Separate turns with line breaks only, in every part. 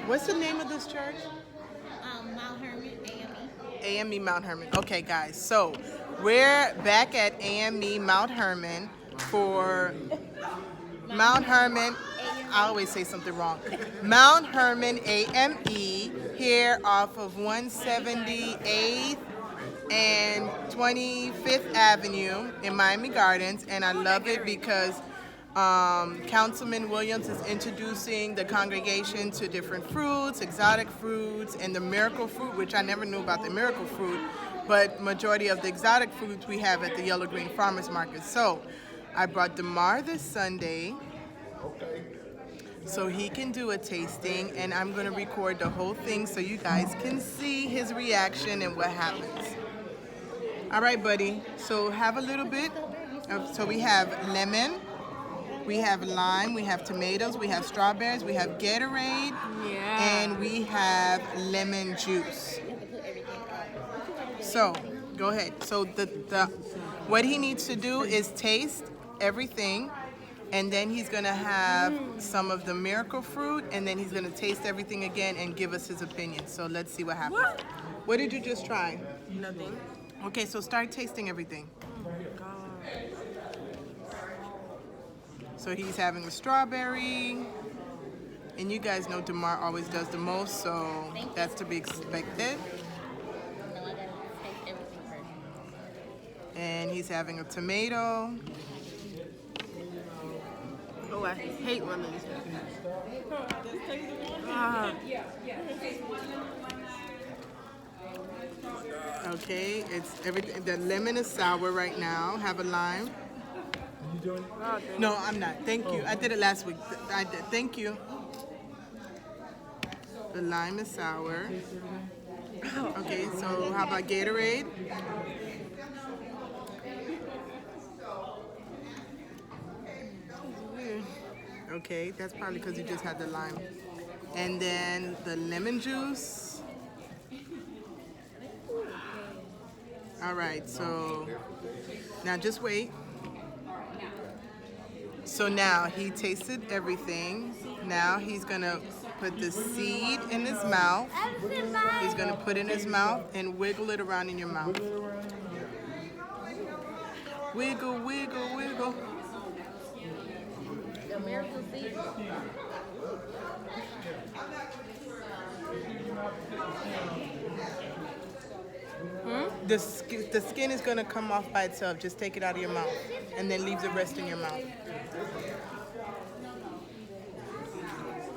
What's the name of this church?
Mount Hermon AME.
AME Mount Hermon. Okay, guys. So we're back at AME Mount Hermon for Mount Hermon. I always say something wrong. Mount Hermon AME here off of 178th and 25th Avenue in Miami Gardens, and I love it because Councilman Williams is introducing the congregation to different fruits, exotic fruits, and the miracle fruit, which I never knew about the miracle fruit, but majority of the exotic fruits we have at the Yellow Green Farmers Market. So I brought DeMar this Sunday so he can do a tasting, and I'm going to record the whole thing so you guys can see his reaction and what happens. All right, buddy. So have a little bit. So we have lemon, we have lime, we have tomatoes, we have strawberries, we have Gatorade, and we have lemon juice. So go ahead. So what he needs to do is taste everything, and then he's gonna have some of the miracle fruit, and then he's gonna taste everything again and give us his opinion. So let's see what happens. What did you just try?
Nothing.
Okay, so start tasting everything.
Oh my God.
So he's having a strawberry, and you guys know DeMar always does the most, so that's to be expected.
No, I gotta taste everything first.
And he's having a tomato.
Oh, I hate lemons. Ah.
Okay, it's everything. The lemon is sour right now. Have a lime. No, I'm not. Thank you. I did it last week. I did. Thank you. The lime is sour. Okay, so how about Gatorade? Okay, that's probably because you just had the lime. And then the lemon juice. All right, so now just wait. So now he tasted everything. Now he's gonna put the seed in his mouth. He's gonna put it in his mouth and wiggle it around in your mouth. Wiggle, wiggle, wiggle.
The miracle seed.
The skin is gonna come off by itself. Just take it out of your mouth and then leave the rest in your mouth.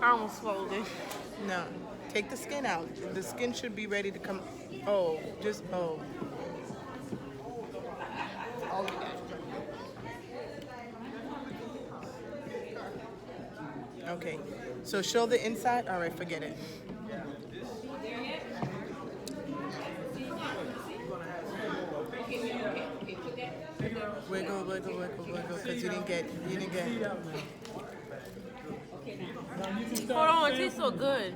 I almost swallowed it.
No, take the skin out. The skin should be ready to come. Oh, just oh. Okay, so show the inside. All right, forget it. Wiggle, wiggle, wiggle, wiggle, because you didn't get.
Hold on, it tastes so good.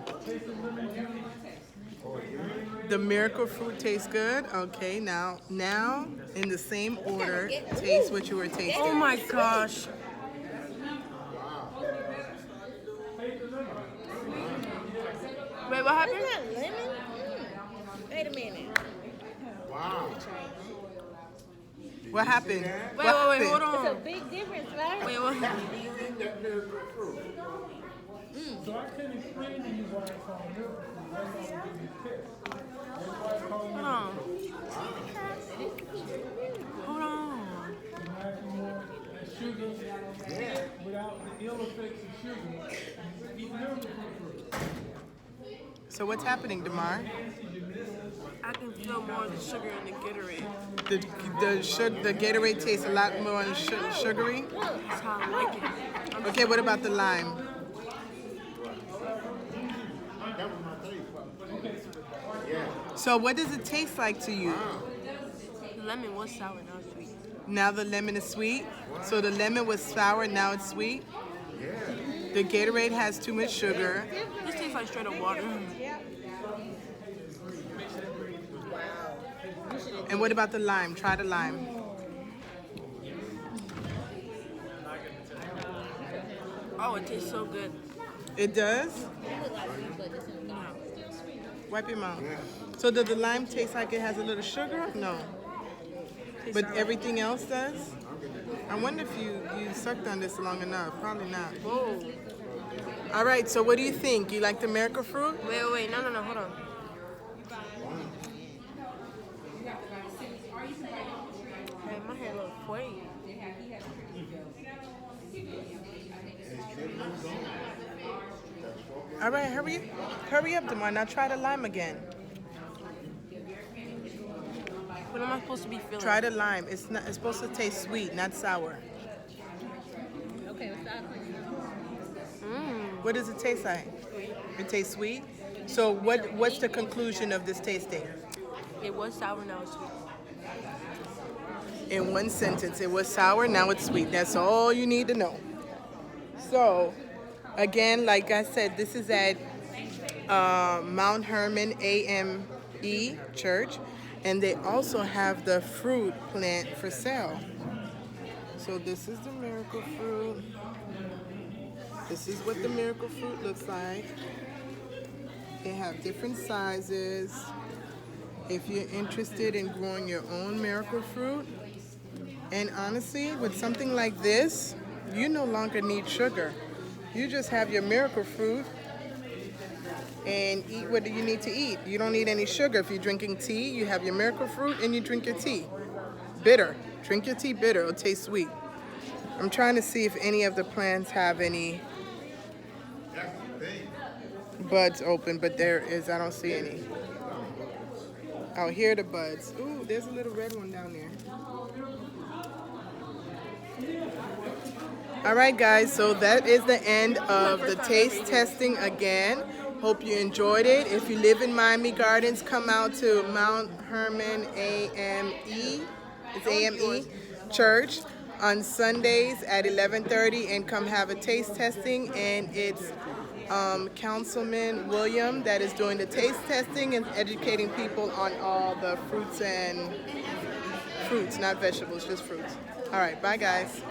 The miracle fruit tastes good. Okay, now in the same order, taste what you were tasting.
Oh my gosh. Wait, what happened?
Isn't that lemon? Wait a minute.
What happened?
Wait, hold on.
It's a big difference, right?
Wait, what?
So I can't explain to you why it's called miracle fruit. That's why we give you tips. That's why it's called
Hold on. Hold on.
imagine more sugar without the ill effects of sugar. Eat miracle fruit.
So what's happening, DeMar?
I can feel more of the sugar in the Gatorade.
The Gatorade tastes a lot more sugary.
That's how I like it.
Okay, what about the lime? So what does it taste like to you?
The lemon was sour, now it's sweet.
Now the lemon is sweet. So the lemon was sour, now it's sweet. The Gatorade has too much sugar.
This tastes like straight up water.
And what about the lime? Try the lime.
Oh, it tastes so good.
It does?
look like sweet, but this one not.
Wipe your mouth. So does the lime taste like it has a little sugar? No. But everything else does? I wonder if you sucked on this long enough. Probably not.
Whoa.
All right, so what do you think? You like the miracle fruit?
Wait. No, hold on. Man, my hair looks funny.
All right, hurry up, Demar. Now try the lime again.
What am I supposed to be feeling?
Try the lime. It's supposed to taste sweet, not sour.
Okay, what's that?
What does it taste like? It tastes sweet. So what's the conclusion of this tasting?
It was sour, now it's sweet.
In one sentence, it was sour, now it's sweet. That's all you need to know. So, again, like I said, this is at Mount Hermon AME Church, and they also have the fruit plant for sale. So this is the miracle fruit. This is what the miracle fruit looks like. They have different sizes. If you're interested in growing your own miracle fruit, and honestly, with something like this, you no longer need sugar. You just have your miracle fruit and eat what you need to eat. You don't need any sugar. If you're drinking tea, you have your miracle fruit and you drink your tea. Bitter. Drink your tea bitter. It'll taste sweet. I'm trying to see if any of the plants have any buds open, but there is, I don't see any. Oh, here are the buds. Ooh, there's a little red one down there. All right, guys, so that is the end of the taste testing again. Hope you enjoyed it. If you live in Miami Gardens, come out to Mount Hermon AME, it's AME Church on Sundays at 11:30 and come have a taste testing. And it's Councilman Williams that is doing the taste testing and educating people on all the fruits, not vegetables, just fruits. All right, bye guys.